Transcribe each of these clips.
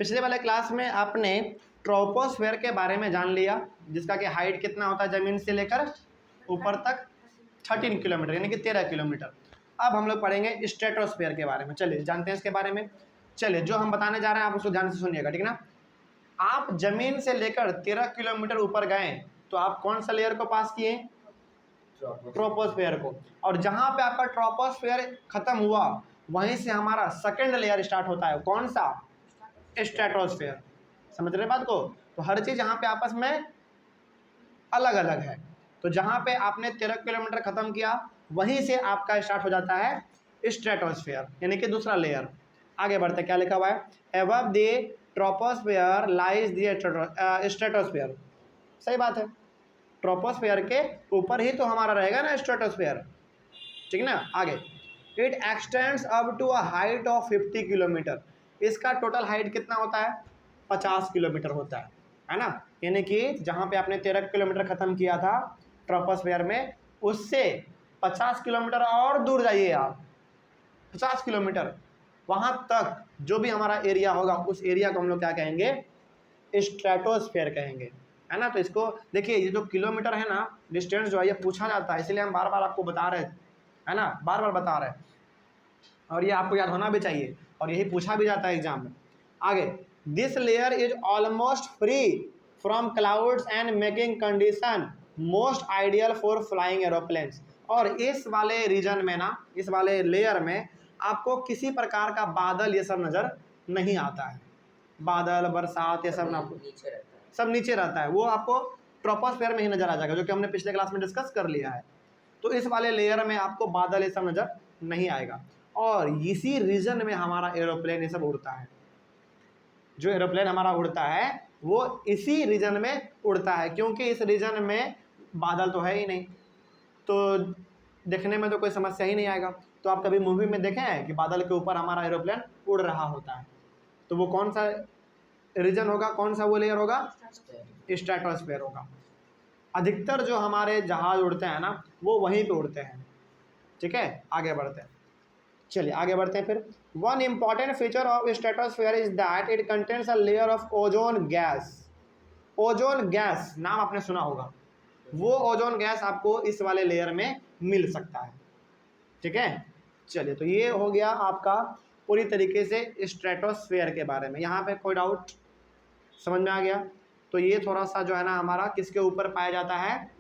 पिछले वाले क्लास में आपने ट्रोपोस्फेयर के बारे में जान लिया, जिसका कि हाइट कितना होता है ज़मीन से लेकर ऊपर तक 13 किलोमीटर यानी कि 13 किलोमीटर। अब हम लोग पढ़ेंगे स्ट्रेटोस्फेयर के बारे में। चलिए जानते हैं इसके बारे में। चलिए जो हम बताने जा रहे हैं आप उसको ध्यान से सुनिएगा, ठीक ना। आप ज़मीन से लेकर 13 किलोमीटर ऊपर गए तो आप कौन सा लेयर को पास किए? ट्रोपोस्फेयर को। और जहाँ पे आपका ट्रोपोस्फेयर खत्म हुआ वहीं से हमारा सेकंड लेयर स्टार्ट होता है। कौन सा? स्ट्रेटोस्फेयर। समझ रहे बात को? तो हर चीज़ यहाँ पे आपस में अलग अलग है। तो जहाँ पे आपने 13 किलोमीटर खत्म किया वहीं से आपका स्टार्ट हो जाता है स्ट्रेटोस्फेयर यानी कि दूसरा लेयर। आगे बढ़ते क्या लिखा हुआ है? Above the troposphere lies the stratosphere. सही बात है, ट्रोपोस्फेयर के ऊपर ही तो हमारा रहेगा ना स्ट्रेटोस्फेयर, ठीक ना। आगे, it extends up to a height of 50 kilometre. इसका टोटल हाइट कितना होता है? 50 किलोमीटर होता है ना। यानी कि जहाँ पे आपने 13 किलोमीटर ख़त्म किया था ट्रोपोस्फेयर में, उससे 50 किलोमीटर और दूर जाइए आप, 50 किलोमीटर वहाँ तक जो भी हमारा एरिया होगा उस एरिया को हम लोग क्या कहेंगे? स्ट्रेटोस्फेयर कहेंगे, है ना। तो इसको देखिए, ये जो किलोमीटर है ना, डिस्टेंस जो है ये पूछा जाता है, इसलिए हम बार बार आपको बता रहे है ना, बार बार बता रहे हैं। और ये आपको याद होना भी चाहिए और यही पूछा भी जाता है एग्जाम में। आगे, this layer is almost free from clouds and making condition most ideal for flying aeroplanes. और इस वाले रीजन में ना, इस वाले लेयर में आपको किसी प्रकार का बादल ये सब नज़र नहीं आता है। बादल, बरसात, ये सब ना सब नीचे रहता है। वो आपको ट्रोपोस्फेयर में ही नज़र आ जाएगा, जो कि हमने पिछले क्लास में डिस्कस कर लिया है। तो इस वाले लेयर में आपको बादल ये सब नज़र नहीं आएगा और इसी रीजन में हमारा एरोप्लेन ये सब उड़ता है। जो एरोप्लेन हमारा उड़ता है वो इसी रीजन में उड़ता है, क्योंकि इस रीजन में बादल तो है ही नहीं, तो देखने में तो कोई समस्या ही नहीं आएगा। तो आप कभी मूवी में देखे हैं कि बादल के ऊपर हमारा एरोप्लेन उड़ रहा होता है? तो वो कौन सा रीजन होगा, कौन सा वो लेयर होगा? स्ट्रेटोस्फेयर होगा। अधिकतर जो हमारे जहाज उड़ते हैं ना वो वहीं पे उड़ते हैं, ठीक है। आगे बढ़ते हैं, चलिए आगे बढ़ते हैं फिर। One important feature of stratosphere is that it contains a layer of ozone gas. Ozone gas नाम आपने सुना होगा, वो ओजोन गैस आपको इस वाले लेयर में मिल सकता है, ठीक है। चलिए, तो ये हो गया आपका पूरी तरीके से स्ट्रेटोस्फेयर के बारे में। यहाँ पे कोई डाउट समझ में आ गया? तो ये थोड़ा सा जो है ना हमारा किसके ऊपर पाया जाता है?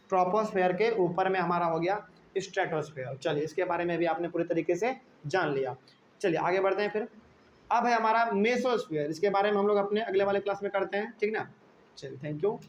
ट्रोपोस्फेयर के ऊपर में हमारा हो गया स्ट्रेटोस्फेयर। चलिए, इसके बारे में भी आपने पूरी तरीके से जान लिया। चलिए आगे बढ़ते हैं फिर। अब है हमारा मेसोस्फेयर। इसके बारे में हम लोग अपने अगले वाले क्लास में करते हैं, ठीक ना। चलिए, थैंक यू।